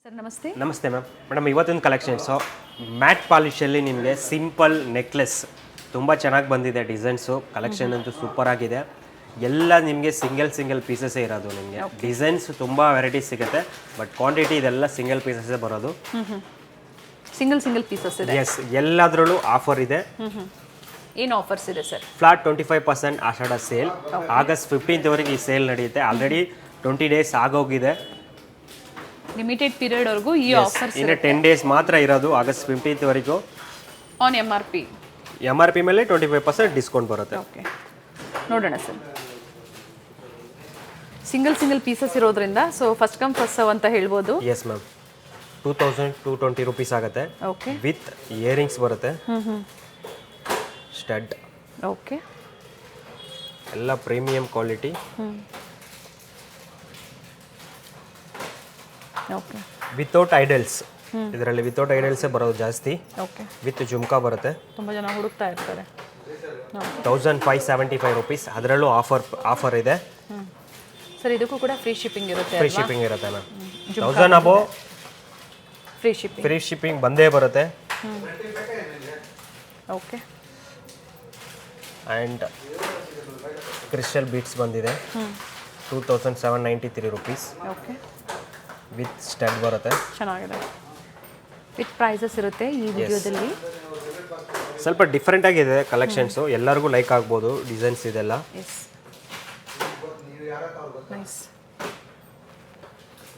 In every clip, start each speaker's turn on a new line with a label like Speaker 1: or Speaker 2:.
Speaker 1: Sir ನಮಸ್ತೆ.
Speaker 2: ನಮಸ್ತೆ ma'am. Madam ಇವತ್ತೊಂದು ಕಲೆಕ್ಷನ್ಸು ಮ್ಯಾಟ್ ಪಾಲಿಶಲ್ಲಿ ನಿಮಗೆ ಸಿಂಪಲ್ ನೆಕ್ಲೆಸ್ ತುಂಬ ಚೆನ್ನಾಗಿ ಬಂದಿದೆ. ಡಿಸೈನ್ಸು ಕಲೆಕ್ಷನ್ ಅಂತೂ ಸೂಪರ್ ಆಗಿದೆ. ಎಲ್ಲ ನಿಮಗೆ ಸಿಂಗಲ್ ಪೀಸಸ್ಸೇ ಇರೋದು. ನಿಮಗೆ ಡಿಸೈನ್ಸ್ ತುಂಬ ವೆರೈಟೀಸ್ ಸಿಗುತ್ತೆ, ಬಟ್ ಕ್ವಾಂಟಿಟಿ ಇದೆಲ್ಲ ಸಿಂಗಲ್ ಪೀಸಸ್ಸೇ ಬರೋದು.
Speaker 1: ಸಿಂಗಲ್ ಪೀಸಸ್ ಇದೆ.
Speaker 2: ಎಸ್, ಎಲ್ಲದರಲ್ಲೂ ಆಫರ್ ಇದೆ.
Speaker 1: ಏನು ಆಫರ್ಸ್ ಇದೆ ಸರ್?
Speaker 2: ಫ್ಲಾಟ್ 25% ಆಷಾಢ ಸೇಲ್. ಆಗಸ್ಟ್ 15th ವರೆಗೆ ಈ ಸೇಲ್ ನಡೆಯುತ್ತೆ. ಆಲ್ರೆಡಿ 20 days ಆಗೋಗಿದೆ.
Speaker 1: ಲಿಮಿಟೆಡ್ ಪೀರಿಯಡ್ ವರೆಗೂ ಈ ಆಫರ್ಸ್
Speaker 2: ಇನ್ನು 10 days ಮಾತ್ರ ಇರೋದು. ಆಗಸ್ಟ್ 15th ವರೆಗೂ
Speaker 1: ಆನ್ MRP
Speaker 2: ಮೇಲೆ 25% ಡಿಸ್ಕೌಂಟ್ ಬರುತ್ತೆ.
Speaker 1: ಓಕೆ, ನೋಡೋಣ ಸರ್. ಸಿಂಗಲ್ ಪೀಸಸ್ ಇರೋದ್ರಿಂದ so first come first serve ಅಂತ ಹೇಳ್ಬೋದು.
Speaker 2: Yes ma'am. 2220 rupees ಆಗುತ್ತೆ.
Speaker 1: ಓಕೆ,
Speaker 2: ವಿತ್ ಇಯರಿಂಗ್ಸ್ ಬರುತ್ತೆ. ಸ್ಟಡ್
Speaker 1: ಓಕೆ,
Speaker 2: ಎಲ್ಲ premium quality.
Speaker 1: Okay,
Speaker 2: without idols. ಇದರಲ್ಲಿ ವಿತೌಟ್ ಐಡಲ್ಸೇ ಬರೋದು ಜಾಸ್ತಿ.
Speaker 1: ಓಕೆ,
Speaker 2: ವಿತ್ ಜುಮ್ಕಾ ಬರುತ್ತೆ.
Speaker 1: ತುಂಬ ಜನ ಹುಡುಕ್ತಾ ಇರ್ತಾರೆ.
Speaker 2: 1575 rupees. ಅದರಲ್ಲೂ ಆಫರ್ ಇದೆ.
Speaker 1: ಸರ್ ಇದಕ್ಕೂ ಕೂಡ ಫ್ರೀ ಶಿಪ್ಪಿಂಗ್ ಇರುತ್ತೆ.
Speaker 2: ಫ್ರೀ ಶಿಪ್ಪಿಂಗ್ ಇರುತ್ತೆ ಮ್ಯಾಮ್. 1000 ಅಬೋ ಫ್ರೀ ಶಿಪ್ಪಿಂಗ್ ಬಂದೇ ಬರುತ್ತೆ.
Speaker 1: ಓಕೆ,
Speaker 2: ಆ್ಯಂಡ್ ಕ್ರಿಸ್ಟಲ್ ಬೀಟ್ಸ್ ಬಂದಿದೆ. 2793 rupees.
Speaker 1: ಓಕೆ,
Speaker 2: ವಿತ್ ಸ್ಟಡ್ ಬರುತ್ತೆ.
Speaker 1: ಚೆನ್ನಾಗಿದೆ. ವಿತ್ ಪ್ರೈಸಸ್ ಇರುತ್ತೆ ಈ ವಿಡಿಯೋದಲ್ಲಿ.
Speaker 2: ಸ್ವಲ್ಪ ಡಿಫ್ರೆಂಟ್ ಆಗಿದೆ ಕಲೆಕ್ಷನ್ಸು. ಎಲ್ಲರಿಗೂ ಲೈಕ್ ಆಗ್ಬೋದು ಡಿಸೈನ್ಸ್ ಇದೆಲ್ಲ.
Speaker 1: Yes, nice.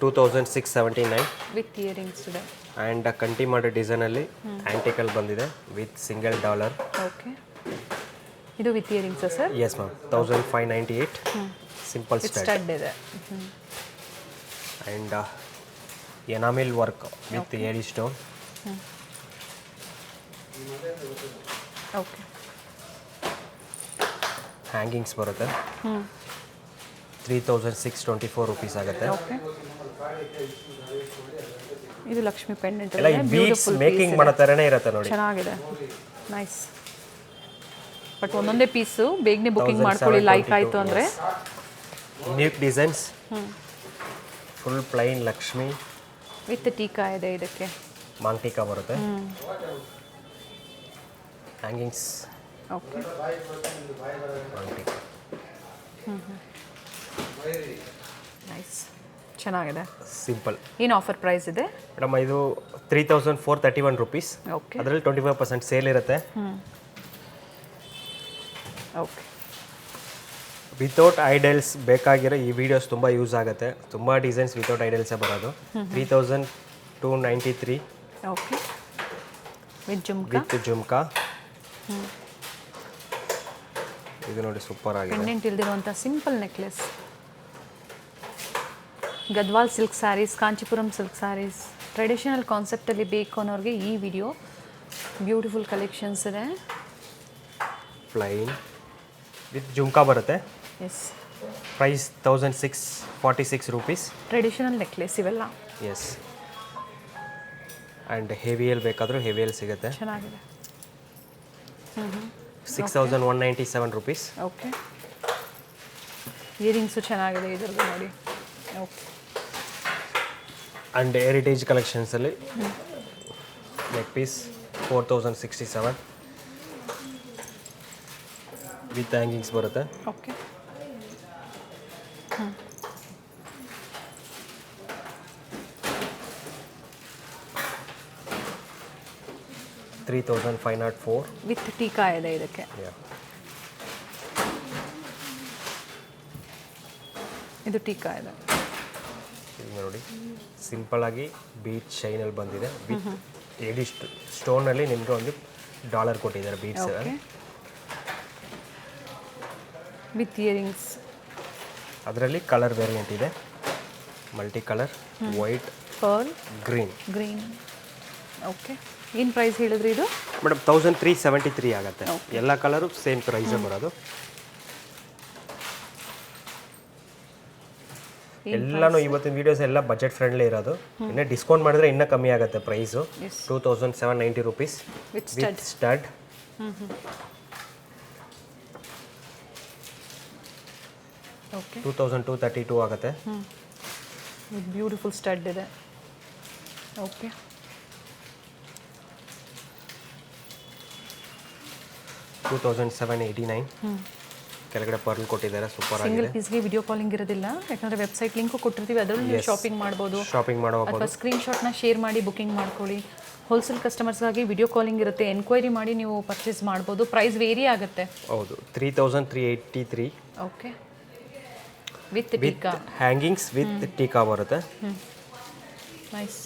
Speaker 2: 2679
Speaker 1: ವಿತ್ ಇಯರಿಂಗ್ಸ್ ಇದೆ.
Speaker 2: ಆ್ಯಂಡ್ ಕಂಟಿ ಮಾಡೋ ಡಿಸೈನಲ್ಲಿ ಆ್ಯಂಟಿಕಲ್ ಬಂದಿದೆ ವಿತ್ $1.
Speaker 1: ಓಕೆ, ಇದು ವಿತ್ ಇಯರಿಂಗ್ಸಾ sir?
Speaker 2: Yes ma'am. 1598 simple stud.
Speaker 1: Stud ಇದೆ.
Speaker 2: ಆ್ಯಂಡ್ ಎನಾಮಿಲ್ ವರ್ಕ್ ವಿತ್ ಏರಿ ಸ್ಟೋನ್.
Speaker 1: ಓಕೆ,
Speaker 2: ಹ್ಯಾಂಗಿಂಗ್ಸ್ ಬರುತ್ತೆ. 3624 rupees ಆಗುತ್ತೆ.
Speaker 1: ಓಕೆ, ಇದು ಲಕ್ಷ್ಮಿ ಪೆಂಡೆಂಟ್
Speaker 2: ಎಲ್ಲ ಈ ಬೀಡ್ಸ್ ಮೇಕಿಂಗ್ ಮಾಡೋ ಥರನೇ ಇರುತ್ತೆ ನೋಡಿ.
Speaker 1: ಚೆನ್ನಾಗಿದೆ, ನೈಸ್. ಬಟ್ ಒಂದೊಂದೇ ಪೀಸು ಬೇಗನೆ ಬುಕಿಂಗ್ ಮಾಡ್ಕೊಳ್ಳಿ ಲೈಕ್ ಆಯಿತು ಅಂದರೆ.
Speaker 2: ನ್ಯೂಕ್ designs. Full plain Lakshmi
Speaker 1: with tikka ಇದೆ. ಇದಕ್ಕೆ
Speaker 2: ಮಾಂಗ್ ಟೀಕಾ ಬರುತ್ತೆ. ಹ್ಯಾಂಗಿಂಗ್ಸ್.
Speaker 1: ಓಕೆ,
Speaker 2: ಮಾಂಗ್ ಟೀಕಾ
Speaker 1: ನೈಸ್, ಚೆನ್ನಾಗಿದೆ.
Speaker 2: ಸಿಂಪಲ್.
Speaker 1: ಏನು ಆಫರ್ ಪ್ರೈಸ್ ಇದೆ
Speaker 2: ಮೇಡಮ್? ಇದು 3431 rupees.
Speaker 1: ಓಕೆ,
Speaker 2: ಅದರಲ್ಲಿ 25% ಸೇಲ್ ಇರುತ್ತೆ.
Speaker 1: ಓಕೆ,
Speaker 2: ವಿತೌಟ್ ಐಡಲ್ಸ್ ಬೇಕಾಗಿರೋ ಈ ವಿಡಿಯೋಸ್ ತುಂಬ ಯೂಸ್ ಆಗುತ್ತೆ. ತುಂಬ ಡಿಸೈನ್ಸ್ ವಿತೌಟ್ ಐಡಲ್ಸೇ ಬರೋದು. 3293
Speaker 1: ಓಕೆ, ವಿತ್
Speaker 2: ಜುಮ್ಕಾ. ಇದು ನೋಡಿ ಸೂಪರ್ ಆಗಿದೆ.
Speaker 1: ಪೆಂಡೆಂಟ್ ಇಲ್ದಿರುವಂಥ simple necklace. Gadwal silk sarees, Kanchipuram silk sarees, traditional ಕಾನ್ಸೆಪ್ಟಲ್ಲಿ ಬೇಕು ಅನ್ನೋರಿಗೆ ಈ ವಿಡಿಯೋ. ಬ್ಯೂಟಿಫುಲ್ ಕಲೆಕ್ಷನ್ಸ್ ಇದೆ.
Speaker 2: ಪ್ಲೈನ್ ವಿತ್ ಜುಮ್ಕಾ ಬರುತ್ತೆ.
Speaker 1: Yes,
Speaker 2: price 1646 rupees.
Speaker 1: Traditional necklace ಇವೆಲ್ಲ.
Speaker 2: ಎಸ್, ಆ್ಯಂಡ್ ಹೆವಿಯಲ್ಲಿ ಬೇಕಾದರೂ ಹೆವಿಯಲ್ಲಿ ಸಿಗುತ್ತೆ.
Speaker 1: ಚೆನ್ನಾಗಿದೆ.
Speaker 2: 6197 rupees.
Speaker 1: ಓಕೆ, ಇಯರಿಂಗ್ಸು ಚೆನ್ನಾಗಿದೆ ಇದ್ರದ್ದು ನೋಡಿ. ಓಕೆ,
Speaker 2: ಆ್ಯಂಡ್ ಹೆರಿಟೇಜ್ ಕಲೆಕ್ಷನ್ಸಲ್ಲಿ ನೆಕ್ ಪೀಸ್ 4067 ವಿತ್ ಹ್ಯಾಂಗಿಂಗ್ಸ್ ಬರುತ್ತೆ.
Speaker 1: ಓಕೆ,
Speaker 2: 3504
Speaker 1: ವಿತ್ ಟೀಕಾ ಇದೆ ಇದಕ್ಕೆ. ಇದು ಟೀಕಾ ಇದೆ.
Speaker 2: ಇದು ನೋಡಿ ಸಿಂಪಲ್ ಆಗಿ ಬೀಚ್ ಶೈನಲ್ಲಿ ಬಂದಿದೆ. ವಿತ್ ಏಡಿ ಸ್ಟೋನಲ್ಲಿ ನಿಮಗೆ ಒಂದು $1 ಕೊಟ್ಟಿದ್ದಾರೆ ಬೀಡ್ಸ್.
Speaker 1: With earrings.
Speaker 2: ಅದರಲ್ಲಿ ಕಲರ್ ವೇರಿಯಂಟ್ ಇದೆ. Multi colour, white,
Speaker 1: pearl,
Speaker 2: green.
Speaker 1: Okay, ಏನು ಪ್ರೈಸ್ ಹೇಳಿದ್ರಿ ಇದು?
Speaker 2: ಮೇಡಮ್ 1373 ಆಗುತ್ತೆ. ಎಲ್ಲ ಕಲರು ಸೇಮ್ ಪ್ರೈಸೇ ಬರೋದು. ಎಲ್ಲನೂ ಇವತ್ತಿನ ವೀಡಿಯೋಸ್ ಎಲ್ಲ ಬಜೆಟ್ ಫ್ರೆಂಡ್ಲಿ ಇರೋದು. ಇನ್ನೂ ಡಿಸ್ಕೌಂಟ್ ಮಾಡಿದ್ರೆ ಇನ್ನೂ ಕಮ್ಮಿ ಆಗುತ್ತೆ price. 2790 rupees
Speaker 1: with
Speaker 2: stud.
Speaker 1: Okay,
Speaker 2: 2232 ಆಗುತ್ತೆ.
Speaker 1: ಬ್ಯೂಟಿಫುಲ್ ಸ್ಟಡ್ ಇದೆ. ಓಕೆ.
Speaker 2: $2,789. ಕೆಳಗಡೆ ಪರ್ಲ್ ಕೊಟ್ಟಿದ್ದಾರೆ, ಸೂಪರ್
Speaker 1: ಸಿಂಗಲ್
Speaker 2: ಆಗಿದೆ.
Speaker 1: ಪೀಸ್ಗೆ ವಿಡಿಯೋ ಕಾಲಿಂಗ್ ಇರೋದಿಲ್ಲ, ಯಾಕಂದರೆ ವೆಬ್ಸೈಟ್ ಲಿಂಕು ಕೊಟ್ಟಿರ್ತೀವಿ, ಅದರಲ್ಲಿ ನೀವು ಶಾಪಿಂಗ್ ಮಾಡ್ಬೋದು.
Speaker 2: ಶಾಪಿಂಗ್
Speaker 1: ಅಥವಾ
Speaker 2: ಮಾಡಬಹುದು.
Speaker 1: ಸ್ಕ್ರೀನ್ಶಾಟ್ನ ಶೇರ್ ಮಾಡಿ ಬುಕಿಂಗ್ ಮಾಡ್ಕೊಳ್ಳಿ. ಹೋಲ್ಸೇಲ್ ಕಸ್ಟಮರ್ಸ್ಗಾಗಿ ವಿಡಿಯೋ ಕಾಲಿಂಗ್ ಇರುತ್ತೆ, ಎನ್ಕ್ವೈರಿ ಮಾಡಿ ನೀವು ಪರ್ಚೇಸ್ ಮಾಡ್ಬೋದು. ಪ್ರೈಸ್ ವೇರಿ ಆಗುತ್ತೆ.
Speaker 2: ಹೌದು, 3,383
Speaker 1: okay. With
Speaker 2: with
Speaker 1: tikka.
Speaker 2: Hangings with tikka ಬರುತ್ತೆ.
Speaker 1: Nice.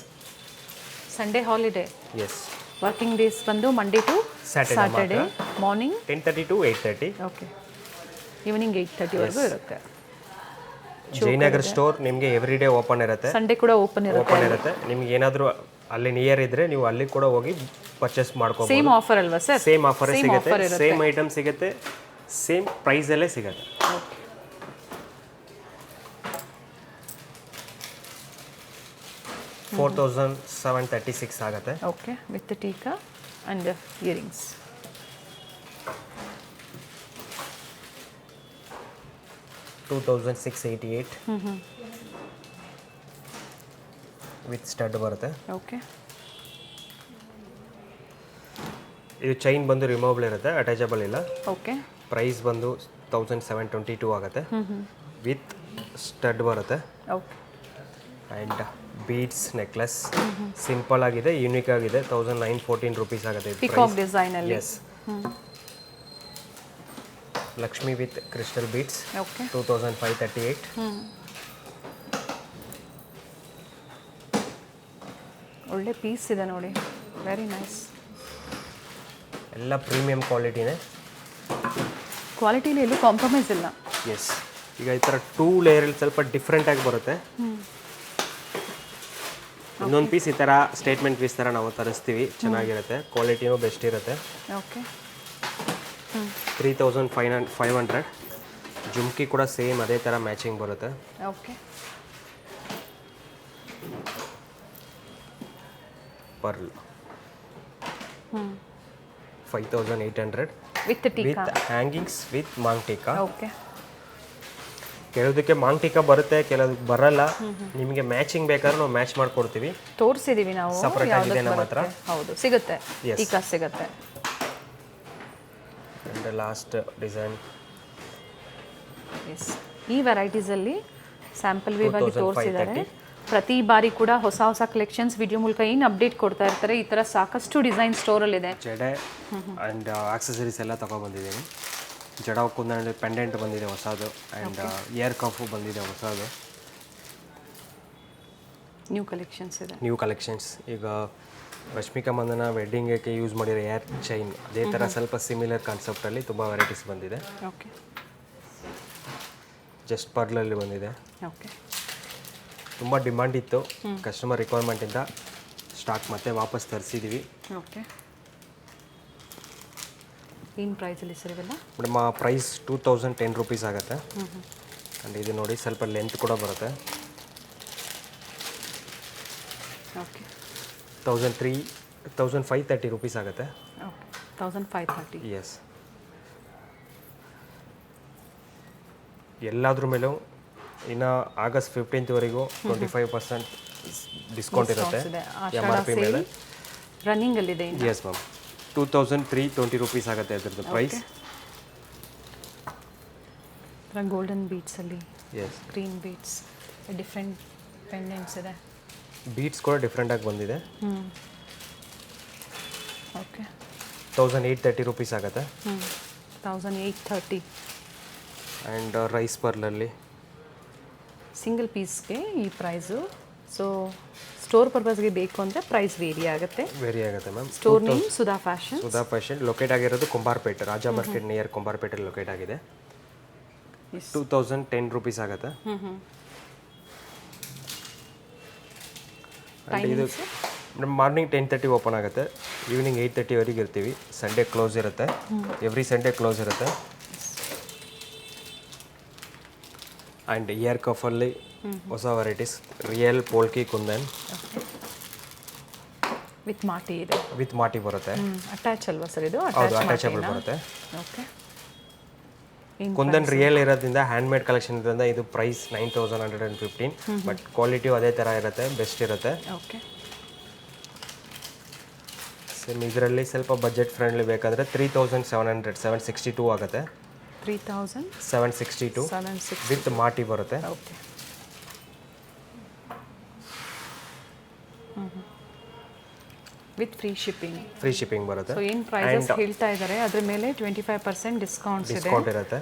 Speaker 1: Sunday holiday.
Speaker 2: Yes.
Speaker 1: Working days ಬಂದು Monday to Saturday morning
Speaker 2: 10:30 to 8:30.
Speaker 1: Okay. Evening 8:30ವರೆಗೂ ಇರುತ್ತೆ.
Speaker 2: ಜಯನಗರ್ ಸ್ಟೋರ್ ನಿಮಗೆ ಎವ್ರಿ ಡೇ ಓಪನ್ ಇರುತ್ತೆ.
Speaker 1: ಸಂಡೇ ಕೂಡ ಓಪನ್ ಇರುತ್ತೆ.
Speaker 2: ನಿಮ್ಗೆ ಏನಾದರೂ ಅಲ್ಲಿ ನಿಯರ್ ಇದ್ರೆ ನೀವು ಅಲ್ಲಿ ಕೂಡ ಹೋಗಿ ಪರ್ಚೇಸ್ ಮಾಡ್ಕೋಬಹುದು.
Speaker 1: ಸೇಮ್ ಆಫರ್ ಅಲ್ವಾ ಸರ್?
Speaker 2: ಸೇಮ್ ಆಫರ್ ಸಿಗುತ್ತೆ, ಸೇಮ್ ಐಟಮ್ ಸಿಗುತ್ತೆ, ಸೇಮ್ ಪ್ರೈಸ್ ಅಲ್ಲೇ ಸಿಗುತ್ತೆ. $4,736 ಆಗುತ್ತೆ.
Speaker 1: Okay. With tikka and earrings.
Speaker 2: $2,688 with stud ಬರುತ್ತೆ.
Speaker 1: ಓಕೆ.
Speaker 2: ಇದು ಚೈನ್ ಬಂದು ರಿಮೂವಬಲ್ ಇರುತ್ತೆ, ಅಟ್ಯಾಚಬಲ್ ಇಲ್ಲ.
Speaker 1: ಓಕೆ.
Speaker 2: ಪ್ರೈಸ್ ಬಂದು 1,722 ಆಗುತ್ತೆ. ವಿತ್ ಸ್ಟಡ್ ಬರುತ್ತೆ.
Speaker 1: Okay.
Speaker 2: And beads necklace simple ಆಗಿದೆ, ಯೂನಿಕ್ ಆಗಿದೆ. 1,914 ರೂಪೀಸ್ ಆಗುತ್ತೆ.
Speaker 1: ಪಿಕಾಕ್ ಡಿಸೈನ್ ಅಲ್ಲಿ.
Speaker 2: Yes. Lakshmi with crystal beads.
Speaker 1: Okay.
Speaker 2: 2,538.
Speaker 1: ಒಳ್ಳೆ ಪೀಸ್ ಇದೆ ನೋಡಿ, ವೆರಿ ನೈಸ್.
Speaker 2: ಎಲ್ಲ ಪ್ರೀಮಿಯಂ ಕ್ವಾಲಿಟಿನೇ.
Speaker 1: ಕ್ವಾಲಿಟಿಲಿ ಎಲ್ಲೂ ಕಾಂಪ್ರಮೈಸ್ ಇಲ್ಲ.
Speaker 2: ಎಸ್. ಈಗ ಈ ಥರ 2 ಲೇಯರಲ್ಲಿ ಸ್ವಲ್ಪ ಡಿಫ್ರೆಂಟಾಗಿ ಬರುತ್ತೆ. ಇನ್ನೊಂದು ಪೀಸ್ ಈ ಥರ ಸ್ಟೇಟ್ಮೆಂಟ್ ಪೀಸ್ ಥರ ನಾವು ತರಿಸ್ತೀವಿ, ಚೆನ್ನಾಗಿರುತ್ತೆ, ಕ್ವಾಲಿಟಿನೂ ಬೆಸ್ಟ್ ಇರುತ್ತೆ.
Speaker 1: ಓಕೆ.
Speaker 2: 3,500. ಜುಮ್ಕಿ ಕೂಡ ಸೇಮ್ ಅದೇ ಥರ ಮ್ಯಾಚಿಂಗ್ ಬರುತ್ತೆ.
Speaker 1: Okay.
Speaker 2: Pearl 5,800
Speaker 1: with tikka.
Speaker 2: With hangings with maang tikka.
Speaker 1: Okay.
Speaker 2: ಕೆಲವುದಕ್ಕೆ Maang ಟೀಕಾ ಬರುತ್ತೆ, ಕೆಲವುದಕ್ಕೆ ಬರಲ್ಲ. ನಿಮಗೆ ಮ್ಯಾಚಿಂಗ್ ಬೇಕಾದ್ರೆ ನಾವು ಮ್ಯಾಚ್ ಮಾಡ್ಕೊಡ್ತೀವಿ.
Speaker 1: ತೋರಿಸಿದೀವಿ ನಾವು.
Speaker 2: ಸಪ್ರೇಟ್ ಆಗಿದೆ ನಮ್ಮ ಹತ್ರ.
Speaker 1: ಹೌದು, ಸಿಗುತ್ತೆ.
Speaker 2: Yes.
Speaker 1: ಟೀಕಾ ಸಿಗುತ್ತೆ.
Speaker 2: And last design.
Speaker 1: ಎಸ್. ಈ ವೆರೈಟೀಸಲ್ಲಿ ಸ್ಯಾಂಪಲ್ ವೇವ್ ಆಗಿ
Speaker 2: 2,530.
Speaker 1: ತೋರಿಸಿದ್ದಾರೆ. ಪ್ರತಿ ಬಾರಿ ಕೂಡ ಹೊಸ ಹೊಸ ಕಲೆಕ್ಷನ್ಸ್ ವಿಡಿಯೋ ಮೂಲಕ ಏನು ಅಪ್ಡೇಟ್ ಕೊಡ್ತಾ ಇರ್ತಾರೆ. ಈ ಥರ ಸಾಕಷ್ಟು ಡಿಸೈನ್ ಸ್ಟೋರಲ್ಲಿದೆ.
Speaker 2: ಜಡೆ ಆ್ಯಂಡ್ ಆಕ್ಸಸರೀಸ್ ಎಲ್ಲ ತೊಗೊಬಂದಿದ್ದೀನಿ. ಜಡ ಕುಂದ ಪೆಂಡೆಂಟ್ ಬಂದಿದೆ ಹೊಸದು, ಆ್ಯಂಡ್ ಇಯರ್ ಕಫು ಬಂದಿದೆ ಹೊಸದು.
Speaker 1: ನ್ಯೂ ಕಲೆಕ್ಷನ್ಸ್ ಇದೆ.
Speaker 2: New collections. ಈಗ ರಶ್ಮಿಕಾ ಮಂದನ ವೆಡ್ಡಿಂಗಕ್ಕೆ ಯೂಸ್ ಮಾಡಿರೋ ಏರ್ ಚೈನ್ ಅದೇ ಥರ ಸ್ವಲ್ಪ ಸಿಮಿಲರ್ ಕಾನ್ಸೆಪ್ಟಲ್ಲಿ ತುಂಬ ವೆರೈಟೀಸ್ ಬಂದಿದೆ.
Speaker 1: ಓಕೆ.
Speaker 2: ಜಸ್ಟ್ ಪರ್ಲಲ್ಲಿ ಬಂದಿದೆ.
Speaker 1: ಓಕೆ.
Speaker 2: ತುಂಬ ಡಿಮಾಂಡ್ ಇತ್ತು, ಕಸ್ಟಮರ್ ರಿಕ್ವೈರ್ಮೆಂಟಿಂದ ಸ್ಟಾಕ್ ಮತ್ತೆ ವಾಪಸ್ ತರಿಸಿದ್ದೀವಿ.
Speaker 1: ಓಕೆ. ಏನು ಪ್ರೈಸಲ್ಲಿ ಸರ್ ಇವೆಲ್ಲ?
Speaker 2: ಮೇಡಮ್ ಪ್ರೈಸ್ 2,010 ರೂಪೀಸ್ ಆಗುತ್ತೆ. ಆ್ಯಂಡ್ ಇದು ನೋಡಿ ಸ್ವಲ್ಪ ಲೆಂತ್ ಕೂಡ ಬರುತ್ತೆ.
Speaker 1: ಓಕೆ.
Speaker 2: 1,530 ರೂಪೀಸ್ ಆಗುತ್ತೆ.
Speaker 1: ಓಕೆ. 1,530.
Speaker 2: ಎಸ್. ಎಲ್ಲಾದ್ರ ಮೇಲೂ ಇನ್ನು ಆಗಸ್ಟ್ 15th $25% ಡಿಸ್ಕೌಂಟ್ ಇರುತ್ತೆ MRP ಮೇಲೆ.
Speaker 1: ರನ್ನಿಂಗ್ ಅಲ್ಲಿದೆ.
Speaker 2: Yes ma'am. 2,320 ರೂಪೀಸ್ ಆಗುತ್ತೆ ಅದರದ್ದು ಪ್ರೈಸ್.
Speaker 1: ಗೋಲ್ಡನ್ ಬೀಟ್ಸಲ್ಲಿ
Speaker 2: yes.
Speaker 1: Green beads, different pendants ಇದೆ.
Speaker 2: ಬೀಟ್ಸ್ ಕೂಡ ಡಿಫ್ರೆಂಟಾಗಿ ಬಂದಿದೆ.
Speaker 1: ಓಕೆ.
Speaker 2: 1,830 ರೂಪೀಸ್ ಆಗುತ್ತೆ.
Speaker 1: 1,830.
Speaker 2: ಆ್ಯಂಡ್ ರೈಸ್ ಪರ್ಲಲ್ಲಿ
Speaker 1: ಸಿಂಗಲ್ ಪೀಸ್ಗೆ ಈ ಪ್ರೈಸು. ಸೊ ಸ್ಟೋರ್ ಪರ್ಪಸ್ಗೆ ಬೇಕು ಅಂದರೆ ಪ್ರೈಸ್ ವೇರಿ ಆಗುತ್ತೆ.
Speaker 2: Ma'am.
Speaker 1: Store name Sudha fashion.
Speaker 2: Sudha fashion locate ಆಗಿರೋದು ಕುಂಬಾರಪೇಟೆ, ರಾಜಾ ಮಾರ್ಕೆಟ್ ನಿಯರ್ ಕುಂಬಾರಪೇಟೆಲ್ಲಿ ಲೊಕೇಟ್ ಆಗಿದೆ. 2,010 ರೂಪೀಸ್ ಆಗುತ್ತೆ. ಆ್ಯಂಡ್ ಇದು ನಮ್ಮ ಮಾರ್ನಿಂಗ್ 10:30 ಓಪನ್ ಆಗುತ್ತೆ, ಈವ್ನಿಂಗ್ 8:30ವರೆಗೆ ಇರ್ತೀವಿ. ಸಂಡೇ ಕ್ಲೋಸ್ ಇರುತ್ತೆ, ಎವ್ರಿ ಸಂಡೇ ಕ್ಲೋಸ್ ಇರುತ್ತೆ. ಆ್ಯಂಡ್ ಇಯರ್ ಕಫಲ್ಲಿ ಹೊಸ varieties, real polki kundan
Speaker 1: with matti ಇದೆ.
Speaker 2: ವಿತ್ ಮಾಟಿ ಬರುತ್ತೆ.
Speaker 1: ಅಟ್ಯಾಚ್ ಅಲ್ವಾ ಸರ್ ಇದು?
Speaker 2: ಹೌದು, ಅಟ್ಯಾಚಬಲ್ ಬರುತ್ತೆ.
Speaker 1: ಓಕೆ.
Speaker 2: ಕುಂದನ್ ರಿಯಲ್ ಇರೋದ್ರಿಂದ ಹ್ಯಾಂಡ್ಮೇಡ್ ಕಲೆಕ್ಷನ್ ಇರೋದ್ರಿಂದ ಇದು ಪ್ರೈಸ್ 9,115. ಬಟ್ ಕ್ವಾಲಿಟಿಯು ಅದೇ ಥರ ಇರುತ್ತೆ, ಬೆಸ್ಟ್ ಇರುತ್ತೆ.
Speaker 1: ಓಕೆ.
Speaker 2: ಸೇಮ್ ಇದರಲ್ಲಿ ಸ್ವಲ್ಪ ಬಜೆಟ್ ಫ್ರೆಂಡ್ಲಿ ಬೇಕಾದರೆ 3700 762 ಆಗುತ್ತೆ. 762 ವಿತ್ ಮಾಟಿ ಬರುತ್ತೆ.
Speaker 1: ಓಕೆ. ವಿತ್ ಫ್ರೀ ಶಿಪ್ಪಿಂಗ್
Speaker 2: ಬರುತ್ತೆ.
Speaker 1: ಸೊ ಏನು ಪ್ರೈಸಸ್ ಹೇಳ್ತಾ ಇದ್ದಾರೆ ಅದ್ರ ಮೇಲೆ 25% ಡಿಸ್ಕೌಂಟ್
Speaker 2: ಇರುತ್ತೆ.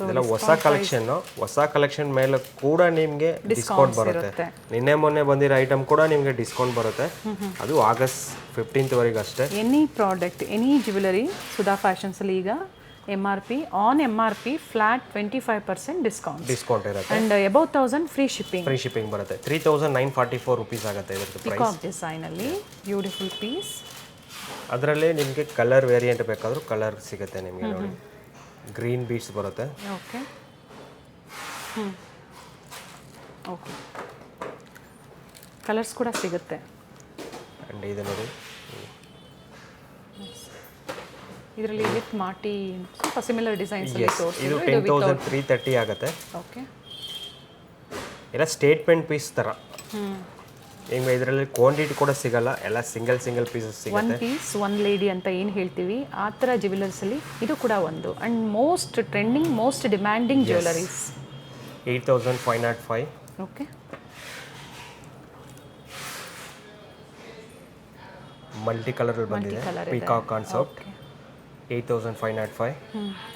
Speaker 2: ಇದೆಲ್ಲ ಹೊಸ ಕಲೆಕ್ಷನ್ ಮೇಲೆ ಕೂಡ ನಿಮಗೆ ಡಿಸ್ಕೌಂಟ್ ಬರುತ್ತೆ. ನಿನ್ನೆ ಮೊನ್ನೆ ಬಂದಿರೋ ಐಟಮ್ ಕೂಡ ನಿಮಗೆ ಡಿಸ್ಕೌಂಟ್ ಬರುತ್ತೆ. ಅದು ಆಗಸ್ಟ್ 15th ವರೆಗೆ ಅಷ್ಟೇ.
Speaker 1: Any product any jewellery Sudha ಫ್ಯಾಷನ್ಸಲ್ಲಿ ಈಗ MRP ಫ್ಲಾಟ್ 25%
Speaker 2: ಡಿಸ್ಕೌಂಟ್ ಇರುತ್ತೆ.
Speaker 1: ಅಂಡ್ ಅಬೌವ್ 1000 ಫ್ರೀ ಶಿಪ್ಪಿಂಗ್
Speaker 2: ಬರುತ್ತೆ. 3944 ರುಪೀಸ್ ಆಗುತ್ತೆ ಇದರ ಪ್ರೈಸ್.
Speaker 1: ಪಿಕಾಕ್ ಡಿಸೈನ್ ಅಲ್ಲಿ ಬ್ಯೂಟಿಫುಲ್ ಪೀಸ್.
Speaker 2: ಅದರಲ್ಲಿ ನಿಮಗೆ ಕಲರ್ ವೇರಿಯಂಟ್ ಬೇಕಾದರೂ ಕಲರ್ ಸಿಗುತ್ತೆ ನಿಮಗೆ. ನೋಡಿ ಗ್ರೀನ್ ಬೀಡ್ಸ್ ಬರುತ್ತೆ.
Speaker 1: ಓಕೆ ಓಕೆ ಕಲರ್ಸ್ ಕೂಡ ಸಿಗುತ್ತೆ.
Speaker 2: ಅಂಡ್ ಇದು ನೋಡಿ
Speaker 1: ಇದರಲ್ಲಿ ವಿತ್ ಮಾಟಿ ಸ್ವಲ್ಪ ಸಿಮಿಲರ್ ಡಿಸೈನ್ಸ್ ಅಲ್ಲಿ
Speaker 2: ಇದು
Speaker 1: ತೋರಿಸಿದ್ರು.
Speaker 2: 10330 ಆಗುತ್ತೆ.
Speaker 1: ಓಕೆ.
Speaker 2: ಎಲ್ಲ ಸ್ಟೇಟ್ಮೆಂಟ್ ಪೀಸ್ ಥರ. ಈಗ ಇದರಲ್ಲಿ ಕ್ವಾಂಟಿಟಿ ಕೂಡ ಸಿಗಲ್ಲ, ಎಲ್ಲ ಸಿಂಗಲ್ ಪೀಸಸ್ ಸಿಗುತ್ತೆ.
Speaker 1: ಒನ್ ಪೀಸ್ ಒನ್ ಲೇಡಿ ಅಂತ ಏನು ಹೇಳ್ತೀವಿ ಆ ಥರ ಜ್ಯುವೆಲರ್ಸಲ್ಲಿ ಇದು ಕೂಡ ಒಂದು. And most trending most demanding jewelleries.
Speaker 2: 8505.
Speaker 1: ಓಕೆ.
Speaker 2: ಮಲ್ಟಿ ಕಲರ್ ಬಂದಿದೆ. Peacock concept 8505.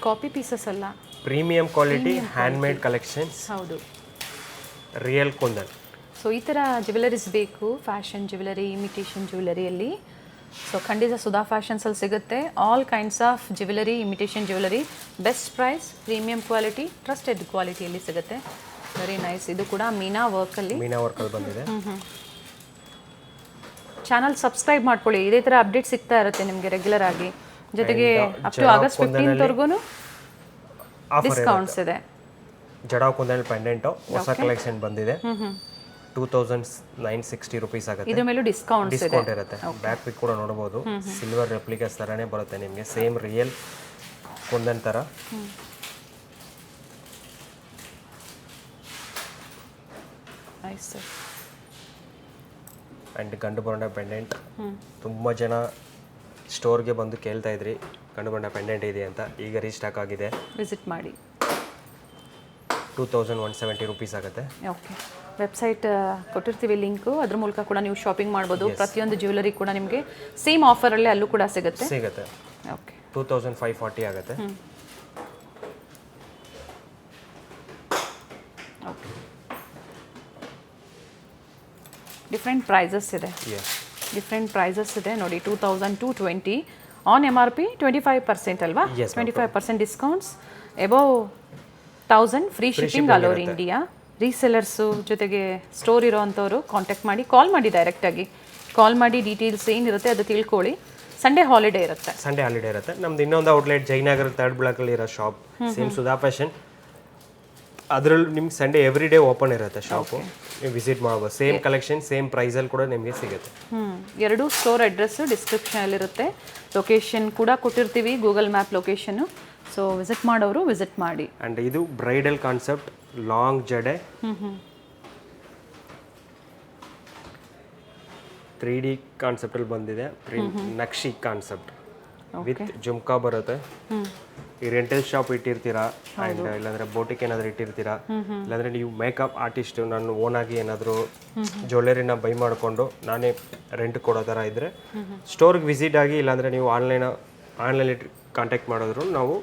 Speaker 1: ಕಾಪಿ ಪೀಸಸ್ ಅಲ್ಲ,
Speaker 2: premium quality hand made collections.
Speaker 1: ಹೌದು.
Speaker 2: ರಿಯಲ್ ಕುಂದನ್.
Speaker 1: ಸೊ ಈ ಥರ ಜ್ಯುವೆಲರೀಸ್ ಬೇಕು, ಫ್ಯಾಷನ್ ಜ್ಯುವೆಲರಿ, ಇಮಿಟೇಷನ್ ಜ್ಯುವೆಲರಿಯಲ್ಲಿ. ಸೊ ಖಂಡಿತ ಸುಧಾ ಫ್ಯಾಷನ್ಸಲ್ಲಿ ಸಿಗುತ್ತೆ. All kinds of jewellery, imitation jewellery, best price, premium quality, trusted ಕ್ವಾಲಿಟಿಯಲ್ಲಿ ಸಿಗುತ್ತೆ. Very nice. ಇದು ಕೂಡ ಮೀನಾ ವರ್ಕಲ್ಲಿ
Speaker 2: ಬಂದಿದೆ.
Speaker 1: ಚಾನಲ್ ಸಬ್ಸ್ಕ್ರೈಬ್ ಮಾಡ್ಕೊಳ್ಳಿ, ಇದೇ ಥರ ಅಪ್ಡೇಟ್ ಸಿಗ್ತಾ ಇರುತ್ತೆ ನಿಮಗೆ ರೆಗ್ಯುಲರ್ ಆಗಿ. ಜೊತೆಗೆ ಅಪ್ ಟು ಆಗಸ್ಟ್ 15th ವರೆಗೂ ಡಿಸ್ಕೌಂಟ್ಸ್ ಇದೆ.
Speaker 2: ಜಡಾವ್ ಕುಂದನ್ ಪೆಂಡೆಂಟು ಹೊಸ ಕಲೆಕ್ಷನ್ ಬಂದಿದೆ. 2960 ರುಪೀಸ್ ಆಗುತ್ತೆ.
Speaker 1: ಇದ್ರ ಮೇಲೂ ಡಿಸ್ಕೌಂಟ್
Speaker 2: ಇರುತ್ತೆ. ಬ್ಯಾಕ್ ಪಿಕ್ ಕೂಡ ನೋಡಬಹುದು. ಸಿಲ್ವರ್ ರೆಪ್ಲಿಕಾಸ್ ತರನೇ ಬರುತ್ತೆ ನಿಮಗೆ, ಸೇಮ್ ರಿಯಲ್ ಕುಂದನ್ ತರ.
Speaker 1: Nice sir.
Speaker 2: ಆ್ಯಂಡ್ ಗಂಡು ಬೊಂಡ ಪೆಂಡೆಂಟ್. ತುಂಬ ಜನ ಸ್ಟೋರ್ಗೆ ಬಂದು ಕೇಳ್ತಾ ಇದ್ರಿ ಗಂಡು ಬೊಂಡ ಪೆಂಡೆಂಟ್ ಇದೆ ಅಂತ. ಈಗ ರೀಸ್ಟಾಕ್ ಆಗಿದೆ,
Speaker 1: ವಿಸಿಟ್ ಮಾಡಿ.
Speaker 2: 2170 ರುಪೀಸ್ ಆಗುತ್ತೆ.
Speaker 1: ಓಕೆ. ವೆಬ್ಸೈಟ್ ಕೊಟ್ಟಿರ್ತೀವಿ ಲಿಂಕು, ಅದ್ರ ಮೂಲಕ ಕೂಡ ನೀವು ಶಾಪಿಂಗ್ ಮಾಡ್ಬೋದು. ಪ್ರತಿಯೊಂದು ಜ್ಯುವೆಲರಿ ಕೂಡ ನಿಮಗೆ ಸೇಮ್ ಆಫರಲ್ಲಿ ಅಲ್ಲೂ ಕೂಡ ಸಿಗುತ್ತೆ. ಓಕೆ.
Speaker 2: 2540 ಆಗುತ್ತೆ.
Speaker 1: ಓಕೆ. ಡಿಫ್ರೆಂಟ್ ಪ್ರೈಸಸ್ ಇದೆ ನೋಡಿ. 2220 ಆನ್ MRP 25% ಅಲ್ವಾ? 25% discounts, above 1000 free shipping all over India. Resellers ಜೊತೆಗೆ ಸ್ಟೋರ್ ಇರೋವಂಥವ್ರು ಕಾಂಟ್ಯಾಕ್ಟ್ ಮಾಡಿ, ಕಾಲ್ ಮಾಡಿ, ಡೈರೆಕ್ಟಾಗಿ ಕಾಲ್ ಮಾಡಿ ಡೀಟೇಲ್ಸ್ ಏನಿರುತ್ತೆ ಅದು ತಿಳ್ಕೊಳ್ಳಿ. ಸಂಡೇ ಹಾಲಿಡೇ ಇರುತ್ತೆ.
Speaker 2: ನಮ್ದು ಇನ್ನೊಂದು ಔಟ್ಲೆಟ್ ಜಯನಗರ 3rd ಬ್ಲಾಕಲ್ಲಿ ಇರೋ ಶಾಪ್, ಸೇಮ್ ಸುಧಾ ಫ್ಯಾಷನ್. ಅದರಲ್ಲಿ ನಿಮ್ಗೆ ಸಂಡೇ ಎವ್ರಿ ಡೇ ಓಪನ್ ಇರುತ್ತೆ ಶಾಪು. ನೀವು ವಿಸಿಟ್ ಮಾಡ್ಬೋದು. ಸೇಮ್ ಕಲೆಕ್ಷನ್ ಸೇಮ್ ಪ್ರೈಸಲ್ಲಿ ಕೂಡ ನಿಮಗೆ ಸಿಗುತ್ತೆ.
Speaker 1: ಎರಡೂ ಸ್ಟೋರ್ ಅಡ್ರೆಸ್ಸು ಡಿಸ್ಕ್ರಿಪ್ಷನಲ್ಲಿರುತ್ತೆ. ಲೊಕೇಶನ್ ಕೂಡ ಕೊಟ್ಟಿರ್ತೀವಿ, Google map location. So visit ಮಾಡೋರು ವಿಸಿಟ್ ಮಾಡಿ.
Speaker 2: ಆ್ಯಂಡ್ ಇದು ಬ್ರೈಡಲ್ ಕಾನ್ಸೆಪ್ಟ್, ಲಾಂಗ್ ಜಡೆ, 3D ಕಾನ್ಸೆಪ್ಟಲ್ಲಿ ಬಂದಿದೆ. ನಕ್ಷಿ ಕಾನ್ಸೆಪ್ಟ್ ವಿತ್ ಜುಮ್ಕಾ ಬರುತ್ತೆ. ಈ ರೆಂಟಲ್ ಶಾಪ್ ಇಟ್ಟಿರ್ತೀರಾ, ಆ್ಯಂಡ್ ಇಲ್ಲಾಂದರೆ ಬೋಟಿಕ್ ಏನಾದರೂ ಇಟ್ಟಿರ್ತೀರಾ, ಇಲ್ಲಾಂದರೆ ನೀವು ಮೇಕಪ್ ಆರ್ಟಿಸ್ಟ್, ನಾನು ಓನಾಗಿ ಏನಾದರೂ ಜ್ಯುವೆಲರಿನ ಬೈ ಮಾಡಿಕೊಂಡು ನಾನೇ ರೆಂಟ್ ಕೊಡೋ ಥರ ಇದ್ದರೆ ಸ್ಟೋರ್ಗೆ ವಿಸಿಟ್ ಆಗಿ, ಇಲ್ಲಾಂದರೆ ನೀವು ಆನ್ಲೈನಲ್ಲಿ ಕಾಂಟ್ಯಾಕ್ಟ್ ಮಾಡಿದ್ರು ನಾವು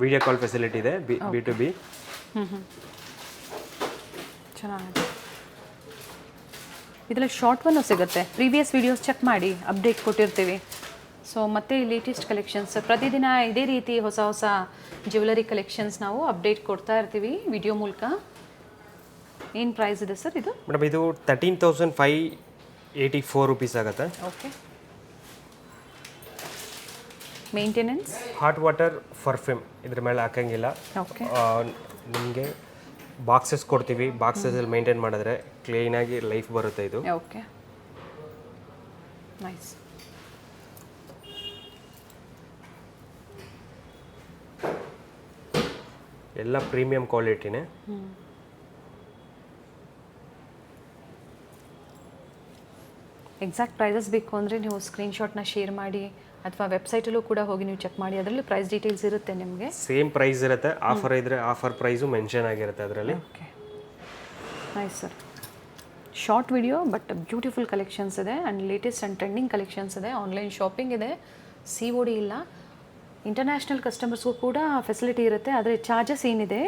Speaker 2: ವಿಡಿಯೋ ಕಾಲ್ ಫೆಸಿಲಿಟಿ ಇದೆ. B2B.
Speaker 1: ಚೆನ್ನಾಗಿದೆ. ಇದರಲ್ಲಿ ಶಾರ್ಟ್ ಒನ್ನು ಸಿಗುತ್ತೆ. ಪ್ರೀವಿಯಸ್ ವೀಡಿಯೋಸ್ ಚೆಕ್ ಮಾಡಿ, ಅಪ್ಡೇಟ್ ಕೊಟ್ಟಿರ್ತೀವಿ. ಸೊ ಮತ್ತೆ ಲೇಟೆಸ್ಟ್ ಕಲೆಕ್ಷನ್ಸ್ ಪ್ರತಿದಿನ ಇದೇ ರೀತಿ ಹೊಸ ಹೊಸ ಜ್ಯುವೆಲರಿ ಕಲೆಕ್ಷನ್ಸ್ ನಾವು ಅಪ್ಡೇಟ್ ಕೊಡ್ತಾ ಇರ್ತೀವಿ ವಿಡಿಯೋ ಮೂಲಕ. ಏನು ಪ್ರೈಸ್ ಇದೆ ಸರ್ ಇದು?
Speaker 2: ಮೇಡಮ್ ಇದು 13,584 ರುಪೀಸ್ ಆಗುತ್ತೆ.
Speaker 1: Okay. Maintenance?
Speaker 2: Hot water perfume ಇದ್ರ ಮೇಲೆ ಹಾಕಂಗಿಲ್ಲ.
Speaker 1: ಓಕೆ.
Speaker 2: ನಿಮಗೆ ಬಾಕ್ಸಸ್ ಕೊಡ್ತೀವಿ, ಬಾಕ್ಸಸಲ್ಲಿ ಮೇಂಟೈನ್ ಮಾಡಿದ್ರೆ ಕ್ಲೀನಾಗಿ ಲೈಫ್ ಬರುತ್ತೆ ಇದು.
Speaker 1: ಓಕೆ. ನೈಸ್.
Speaker 2: ಎಲ್ಲ ಪ್ರೀಮಿಯಂ ಕ್ವಾಲಿಟಿನೇ.
Speaker 1: ಎಕ್ಸಾಕ್ಟ್ ಪ್ರೈಸಸ್ ಬೇಕು ಅಂದರೆ ನೀವು ಸ್ಕ್ರೀನ್ಶಾಟ್ನ ಶೇರ್ ಮಾಡಿ ಅಥವಾ ವೆಬ್ಸೈಟಲ್ಲೂ ಕೂಡ ಹೋಗಿ ನೀವು ಚೆಕ್ ಮಾಡಿ, ಅದರಲ್ಲಿ ಪ್ರೈಸ್ ಡೀಟೇಲ್ಸ್ ಇರುತ್ತೆ ನಿಮಗೆ.
Speaker 2: ಸೇಮ್ ಪ್ರೈಸ್ ಇರುತ್ತೆ, ಆಫರ್ ಇದ್ದರೆ ಆಫರ್ ಪ್ರೈಸು ಮೆನ್ಷನ್ ಆಗಿರುತ್ತೆ ಅದರಲ್ಲಿ.
Speaker 1: Okay nice sir. Short video but beautiful collections ಇದೆ and latest and trending collections ಇದೆ. ಆನ್ಲೈನ್ ಶಾಪಿಂಗ್ ಇದೆ, COD ಇಲ್ಲ. ಇಂಟರ್ನ್ಯಾಷನಲ್ ಕಸ್ಟಮರ್ಸ್ಗೂ ಕೂಡ ಫೆಸಿಲಿಟಿ ಇರುತ್ತೆ, ಆದರೆ ಚಾರ್ಜಸ್ ಏನಿದೆ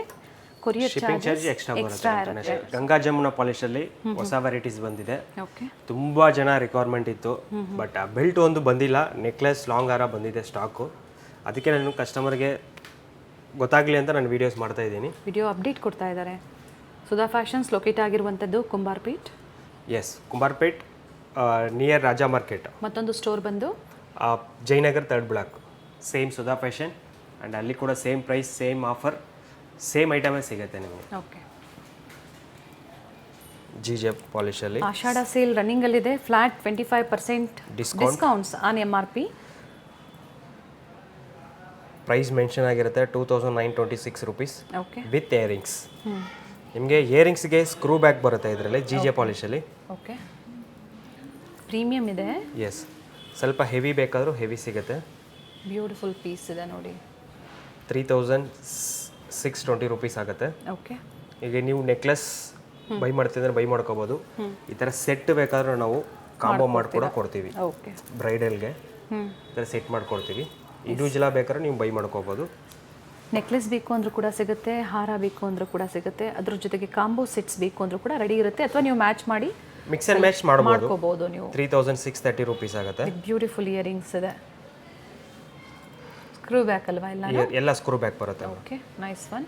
Speaker 1: ಕೊರಿಯರ್
Speaker 2: ಶಿಪ್ಪಿಂಗ್ ಚಾರ್ಜ್ ಎಕ್ಸ್ಟ್ರಾ ಬರುತ್ತೆ. ಗಂಗಾ ಜಮುನಾ ಪಾಲಿಶಲ್ಲಿ ಹೊಸ ವೆರೈಟೀಸ್ ಬಂದಿದೆ.
Speaker 1: ಓಕೆ
Speaker 2: ತುಂಬ ಜನ ರಿಕ್ವೈರ್ಮೆಂಟ್ ಇತ್ತು, ಬಟ್ ಆ ಬೆಲ್ಟ್ ಒಂದು ಬಂದಿಲ್ಲ. ನೆಕ್ಲೆಸ್ ಲಾಂಗ್ ಹಾರ ಬಂದಿದೆ ಸ್ಟಾಕು. ಅದಕ್ಕೆ ನಾನು ಕಸ್ಟಮರ್ಗೆ ಗೊತ್ತಾಗಲಿ ಅಂತ ನಾನು ವೀಡಿಯೋಸ್ ಮಾಡ್ತಾ ಇದ್ದೀನಿ.
Speaker 1: ವಿಡಿಯೋ ಅಪ್ಡೇಟ್ ಕೊಡ್ತಾ ಇದ್ದಾರೆ. ಸುಧಾ ಫ್ಯಾಷನ್ಸ್ ಲೊಕೇಟ್ ಆಗಿರುವಂಥದ್ದು Kumbarpet.
Speaker 2: Yes, Kumbarpet near Raja market.
Speaker 1: ಮತ್ತೊಂದು ಸ್ಟೋರ್ ಬಂದು
Speaker 2: Jayanagar 3rd block. Same Sudha fashion and ಅಲ್ಲಿ ಕೂಡ same price, same offer, same ಐಟಮೇ ಸಿಗುತ್ತೆ ನಿಮಗೆ.
Speaker 1: ಓಕೆ.
Speaker 2: GJ ಪಾಲಿಶಲ್ಲಿ
Speaker 1: ಆಷಾಢ ಸೇಲ್ ರನ್ನಿಂಗಲ್ಲಿದೆ. Flat 25% discounts on MRP.
Speaker 2: Price mention ಆಗಿರುತ್ತೆ 2926 ರೂಪೀಸ್
Speaker 1: ಓಕೆ
Speaker 2: ವಿತ್ ಇಯರಿಂಗ್ಸ್. ನಿಮಗೆ ಇಯರಿಂಗ್ಸ್ಗೆ ಸ್ಕ್ರೂ ಬ್ಯಾಕ್ ಬರುತ್ತೆ ಇದರಲ್ಲಿ GJ ಪಾಲಿಶಲ್ಲಿ.
Speaker 1: ಓಕೆ. ಪ್ರೀಮಿಯಮ್ ಇದೆ.
Speaker 2: ಎಸ್, ಸ್ವಲ್ಪ ಹೆವಿ ಬೇಕಾದರೂ ಹೆವಿ ಸಿಗುತ್ತೆ.
Speaker 1: ಬ್ಯೂಟಿಫುಲ್ ಪೀಸ್ ಇದೆ ನೋಡಿ.
Speaker 2: 3620 ರೂಪೀಸ್ ಆಗುತ್ತೆ.
Speaker 1: ಓಕೆ.
Speaker 2: ಈಗ ನೀವು ನೆಕ್ಲೆಸ್ ಬೈ ಮಾಡ್ತಿದ್ರೆ ಬೈ ಮಾಡ್ಕೋಬೋದು. ಈ ಥರ ಸೆಟ್ ಬೇಕಾದ್ರೆ ನಾವು ಕಾಂಬೋ ಮಾಡಿ ಕೊಡ್ತೀವಿ.
Speaker 1: ಓಕೆ.
Speaker 2: ಬ್ರೈಡಲ್ಗೆ ಈ ಥರ ಸೆಟ್ ಮಾಡ್ಕೊಡ್ತೀವಿ. ಇಂಡಿವಿಜುವಲ್ ಬೇಕಾದ್ರೆ ನೀವು ಬೈ ಮಾಡ್ಕೋಬೋದು.
Speaker 1: ನೆಕ್ಲೆಸ್ ಬೇಕು ಅಂದರೂ ಕೂಡ ಸಿಗುತ್ತೆ, ಹಾರ ಬೇಕು ಅಂದರೂ ಕೂಡ ಸಿಗುತ್ತೆ, ಅದ್ರ ಜೊತೆಗೆ ಕಾಂಬೋ ಸೆಟ್ಸ್ ಬೇಕು ಅಂದರೂ ಕೂಡ ರೆಡಿ ಇರುತ್ತೆ, ಅಥವಾ ನೀವು ಮ್ಯಾಚ್ ಮಾಡಿ
Speaker 2: ಮಿಕ್ಸ್ ಆ್ಯಂಡ್ ಮ್ಯಾಚ್ ಮಾಡ್ಕೋಬೋದು
Speaker 1: ನೀವು.
Speaker 2: 3630 ರೂಪೀಸ್ ಆಗುತ್ತೆ.
Speaker 1: ಬ್ಯೂಟಿಫುಲ್ ಇಯರಿಂಗ್ಸ್ ಇದೆ. ಸ್ಕ್ರೂ ಬ್ಯಾಕ್ ಅಲ್ವಾ
Speaker 2: ಎಲ್ಲ ಸ್ಕ್ರೂ ಬ್ಯಾಕ್ ಬರುತ್ತೆ.
Speaker 1: Okay, nice one.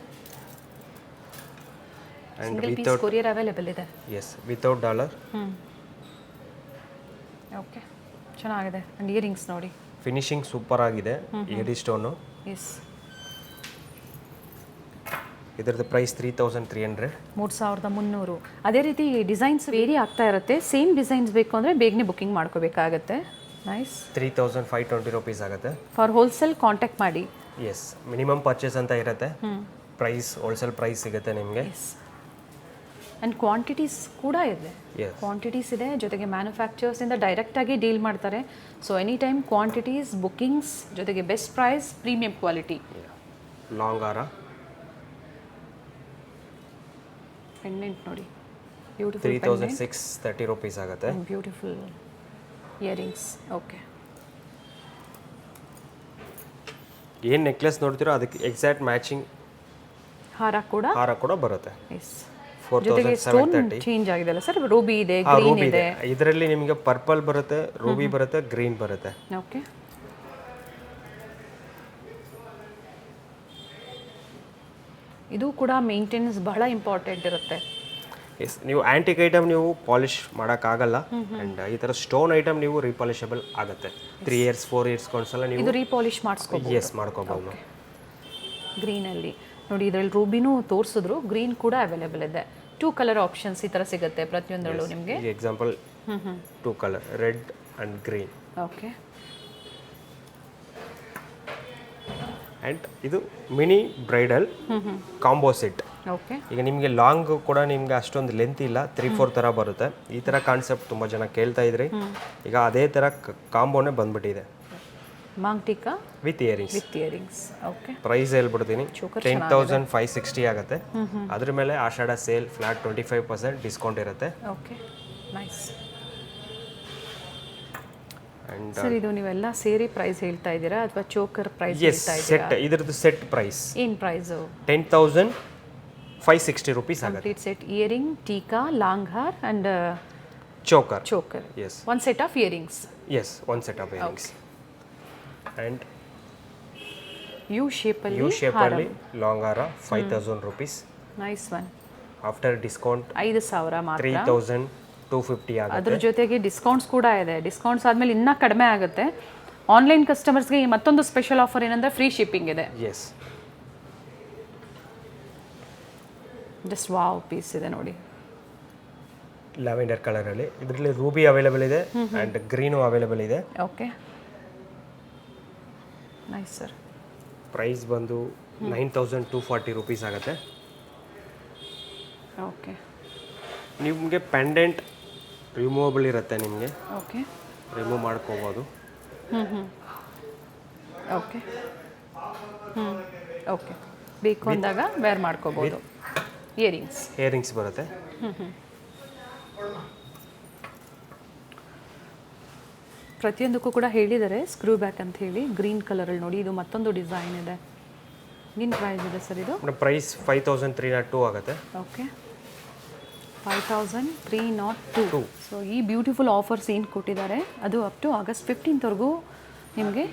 Speaker 2: And
Speaker 1: single piece courier available ಇದೆ.
Speaker 2: Yes, without dollar.
Speaker 1: ಓಕೆ, ಚೆನ್ನಾಗಿದೆ. ಅಂಡ್ ಇಯರಿಂಗ್ಸ್ ನೋಡಿ,
Speaker 2: ಫಿನಿಶಿಂಗ್ ಸೂಪರ್ ಆಗಿದೆ. AD stone.
Speaker 1: ಎಸ್.
Speaker 2: ಇದರದ್ದು ಪ್ರೈಸ್ 3300.
Speaker 1: 3300. ಅದೇ ರೀತಿ ಡಿಸೈನ್ಸ್ ವೇರಿ ಆಗ್ತಾ ಇರುತ್ತೆ. ಸೇಮ್ ಡಿಸೈನ್ಸ್ ಬೇಕು ಅಂದರೆ ಬೇಗನೆ ಬುಕಿಂಗ್ ಮಾಡ್ಕೋಬೇಕಾಗತ್ತೆ. ನೈಸ್.
Speaker 2: 3520 ರೂಪೀಸ್ ಆಗುತ್ತೆ.
Speaker 1: ಫಾರ್ ಹೋಲ್ಸೇಲ್ ಕಾಂಟ್ಯಾಕ್ಟ್ ಮಾಡಿ.
Speaker 2: ಎಸ್, ಮಿನಿಮಮ್ ಪರ್ಚೇಸ್ ಅಂತ ಇರುತ್ತೆ. ಪ್ರೈಸ್ ಹೋಲ್ಸೇಲ್ ಪ್ರೈಸ್ ಸಿಗುತ್ತೆ ನಿಮಗೆ.
Speaker 1: ಆ್ಯಂಡ್ ಕ್ವಾಂಟಿಟೀಸ್ ಕೂಡ ಇದೆ. ಕ್ವಾಂಟಿಟೀಸ್ ಇದೆ, ಜೊತೆಗೆ ಮ್ಯಾನುಫ್ಯಾಕ್ಚರ್ಸಿಂದ ಡೈರೆಕ್ಟಾಗಿ ಡೀಲ್ ಮಾಡ್ತಾರೆ. So any time quantities, bookings, ಜೊತೆಗೆ best price, premium quality.
Speaker 2: Long ಹಾರ
Speaker 1: ಪೆಂಡೆಂಟ್ ನೋಡಿ, ಬ್ಯೂಟಿಫುಲ್.
Speaker 2: 3630 ರೂಪೀಸ್ ಆಗುತ್ತೆ.
Speaker 1: Beautiful earrings. ಓಕೆ.
Speaker 2: ಏನು ನೆಕ್ಲೆಸ್ ನೋಡ್ತೀರೋ ಅದಕ್ಕೆ ಎಕ್ಸಾಕ್ಟ್ ಮ್ಯಾಚಿಂಗ್
Speaker 1: ಹಾರ ಕೂಡ
Speaker 2: ಬರುತ್ತೆ.
Speaker 1: ಎಸ್.
Speaker 2: 4730.
Speaker 1: ಚೇಂಜ್ ಆಗಿದೆ ಅಲ್ಲ ಸರ್? ರೂಬಿ ಇದೆ, ಗ್ರೀನ್ ಇದೆ.
Speaker 2: ಇದರಲ್ಲಿ ನಿಮಗೆ ಪರ್ಪಲ್ ಬರುತ್ತೆ, ರೂಬಿ ಬರುತ್ತೆ, ಗ್ರೀನ್ ಬರುತ್ತೆ.
Speaker 1: ಓಕೆ. ಇದು ಕೂಡ ಮೇಂಟೆನೆನ್ಸ್ ಬಹಳ ಇಂಪಾರ್ಟೆಂಟ್ ಇರುತ್ತೆ.
Speaker 2: ಎಸ್, ನೀವು ಆ್ಯಂಟಿಕ್ ಐಟಮ್ ನೀವು ಪಾಲಿಶ್ ಮಾಡೋಕ್ಕಾಗಲ್ಲ. ಆ್ಯಂಡ್ ಈ ಥರ ಸ್ಟೋನ್ ಐಟಮ್ ನೀವು ರೀಪಾಲಿಷಬಲ್ ಆಗುತ್ತೆ. 3 years 4 years ಒಂದ್ಸಲ ನೀವು
Speaker 1: ಇದು ರೀಪಾಲಿಶ್ ಮಾಡಿಸ್ಕೋಬಹುದು.
Speaker 2: ಎಸ್, ಮಾಡ್ಕೋಬಹುದು.
Speaker 1: ಗ್ರೀನಲ್ಲಿ ನೋಡಿ, ಇದರಲ್ಲಿ ರೂಬಿನೂ ತೋರಿಸಿದ್ರು, ಗ್ರೀನ್ ಕೂಡ ಅವೈಲೇಬಲ್ ಇದೆ. 2 ಕಲರ್ ಆಪ್ಷನ್ಸ್ ಈ ಥರ ಸಿಗುತ್ತೆ ಪ್ರತಿಯೊಂದರಲ್ಲೂ ನಿಮಗೆ.
Speaker 2: Example 2 colour, red and green.
Speaker 1: Okay.
Speaker 2: And ಇದು mini bridal combo set.
Speaker 1: Okay.
Speaker 2: ಈಗ ನಿಮಗೆ ಲಾಂಗ್ ಕೂಡ ನಿಮಗೆ ಅಷ್ಟೊಂದು ಲೆಂತ್ ಇಲ್ಲ, 3-4 ಥರ ಬರುತ್ತೆ. ಈ ಥರ ಕಾನ್ಸೆಪ್ಟ್ ತುಂಬ ಜನ ಕೇಳ್ತಾ ಇದ್ರಿ. ಈಗ ಅದೇ ಥರ ಕಾಂಬೋನೇ ಬಂದ್ಬಿಟ್ಟಿದೆ.
Speaker 1: Maang tikka
Speaker 2: with earrings.
Speaker 1: Okay.
Speaker 2: Price ಹೇಳ್ಬಿಡ್ತೀನಿ, 10,560 ಆಗುತ್ತೆ. ಅದ್ರ ಮೇಲೆ ಆಷಾಢ ಸೇಲ್ ಫ್ಲಾಟ್ 25% ಡಿಸ್ಕೌಂಟ್ ಇರುತ್ತೆ.
Speaker 1: Okay, nice.
Speaker 2: ಅಂಡ್
Speaker 1: ಸರ್, ಇದು ನೀವೆಲ್ಲ ಸೇರಿ ಪ್ರೈಸ್ ಹೇಳ್ತಾ ಇದ್ದೀರಾ ಅಥವಾ ಚೋಕರ್ ಪ್ರೈಸ್
Speaker 2: ಎಸ್, ಸೆಟ್. ಇದರದ್ದು ಸೆಟ್ ಪ್ರೈಸ್
Speaker 1: ಏನು ಪ್ರೈಸು?
Speaker 2: 10,560 ರೂಪೀಸ್ ಆಗುತ್ತೆ.
Speaker 1: Complete set, earring, tikka, long ಹಾರ್ and choker.
Speaker 2: Yes,
Speaker 1: one set of earrings.
Speaker 2: Yes, one set of earrings. And
Speaker 1: U ಶೇಪಲ್ಲಿ
Speaker 2: ಲಾಂಗ್ ಹಾರ 5,000 rupees.
Speaker 1: Nice one.
Speaker 2: After discount
Speaker 1: 5,000 ಮಾತ್ರ.
Speaker 2: 3,250 ಆಗುತ್ತೆ.
Speaker 1: ಅದ್ರ ಜೊತೆಗೆ ಡಿಸ್ಕೌಂಟ್ಸ್ ಕೂಡ ಇದೆ. ಡಿಸ್ಕೌಂಟ್ಸ್ ಆದಮೇಲೆ ಇನ್ನೂ ಕಡಿಮೆ ಆಗುತ್ತೆ. ಆನ್ಲೈನ್ ಕಸ್ಟಮರ್ಸ್ಗೆ ಮತ್ತೊಂದು ಸ್ಪೆಷಲ್ ಆಫರ್ ಏನಂದರೆ ಫ್ರೀ ಶಿಪ್ಪಿಂಗ್ ಇದೆ.
Speaker 2: ಎಸ್,
Speaker 1: ಜಸ್ಟ್ ವಾವ್ ಪೀಸ್ ಇದೆ ನೋಡಿ,
Speaker 2: ಲ್ಯಾವೆಂಡರ್ ಕಲರಲ್ಲಿ. ಇದರಲ್ಲಿ ರೂಬಿ ಅವೈಲೇಬಲ್ ಇದೆ ಆ್ಯಂಡ್ ಗ್ರೀನು ಅವೈಲೇಬಲ್ ಇದೆ.
Speaker 1: Okay, nice sir.
Speaker 2: ಪ್ರೈಸ್ ಬಂದು 9,240 ರೂಪೀಸ್ ಆಗುತ್ತೆ.
Speaker 1: ಓಕೆ.
Speaker 2: ನಿಮಗೆ ಪೆಂಡೆಂಟ್ ರಿಮೂವಬಲ್ ಇರುತ್ತೆ ನಿಮಗೆ,
Speaker 1: ಓಕೆ
Speaker 2: ರಿಮೂವ್ ಮಾಡ್ಕೋಬೋದು.
Speaker 1: ಓಕೆ ಓಕೆ, ಬೇಕು ಅಂದಾಗ ವೇರ್ ಮಾಡ್ಕೋಬೋದು. ಇಯರಿಂಗ್ಸ್
Speaker 2: ಬರುತ್ತೆ.
Speaker 1: ಪ್ರತಿಯೊಂದಕ್ಕೂ ಕೂಡ ಹೇಳಿದ್ದಾರೆ ಸ್ಕ್ರೂ ಬ್ಯಾಕ್ ಅಂತ ಹೇಳಿ. ಗ್ರೀನ್ ಕಲರಲ್ಲಿ ನೋಡಿ, ಇದು ಮತ್ತೊಂದು ಡಿಸೈನ್ ಇದೆ. ಏನು ಪ್ರೈಸ್ ಇದೆ ಸರ್ ಇದು?
Speaker 2: ಪ್ರೈಸ್ 5302 ಆಗುತ್ತೆ.
Speaker 1: ಓಕೆ, 5302. ಸೊ ಈ ಬ್ಯೂಟಿಫುಲ್ ಆಫರ್ಸ್ ಏನು ಕೊಟ್ಟಿದ್ದಾರೆ ಅದು ಅಪ್ ಟು ಆಗಸ್ಟ್ 15th ನಿಮಗೆ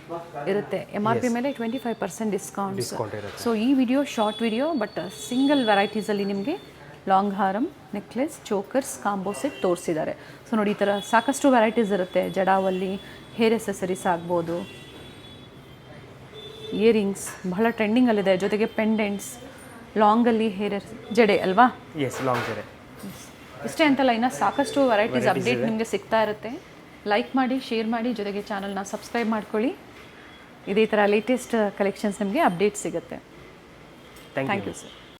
Speaker 1: ಇರುತ್ತೆ. MRP ಮೇಲೆ 25% ಡಿಸ್ಕೌಂಟ್
Speaker 2: ಇರುತ್ತೆ.
Speaker 1: ಸೊ ಈ video short video, but single ವೆರೈಟೀಸಲ್ಲಿ ನಿಮಗೆ ಲಾಂಗ್ ಹಾರಮ್, ನೆಕ್ಲೆಸ್, ಚೋಕರ್ಸ್, ಕಾಂಬೋ ಸೆಟ್ ತೋರಿಸಿದ್ದಾರೆ. ಸೊ ನೋಡಿ, ಈ ಥರ ಸಾಕಷ್ಟು ವೆರೈಟೀಸ್ ಇರುತ್ತೆ. ಜಡಾವಲ್ಲಿ, ಹೇರ್ ಎಸೆಸರೀಸ್ ಆಗ್ಬೋದು, ಇಯರಿಂಗ್ಸ್ ಬಹಳ ಟ್ರೆಂಡಿಂಗಲ್ಲಿದೆ. ಜೊತೆಗೆ ಪೆಂಡೆಂಟ್ಸ್, ಲಾಂಗಲ್ಲಿ ಹೇರ್ ಜಡೆ ಅಲ್ವಾ?
Speaker 2: ಎಸ್, ಲಾಂಗ್ ಜಡೆ.
Speaker 1: ಇಷ್ಟೇ ಅಂತಲ್ಲ, ಇನ್ನು ಸಾಕಷ್ಟು ವೆರೈಟೀಸ್ ಅಪ್ಡೇಟ್ ನಿಮಗೆ ಸಿಗ್ತಾ ಇರುತ್ತೆ. ಲೈಕ್ ಮಾಡಿ, ಶೇರ್ ಮಾಡಿ, ಜೊತೆಗೆ ಚಾನಲ್ನ ಸಬ್ಸ್ಕ್ರೈಬ್ ಮಾಡ್ಕೊಳ್ಳಿ. ಇದೇ ಥರ ಲೇಟೆಸ್ಟ್ ಕಲೆಕ್ಷನ್ಸ್ ನಿಮಗೆ ಅಪ್ಡೇಟ್ ಸಿಗುತ್ತೆ. Thank you sir.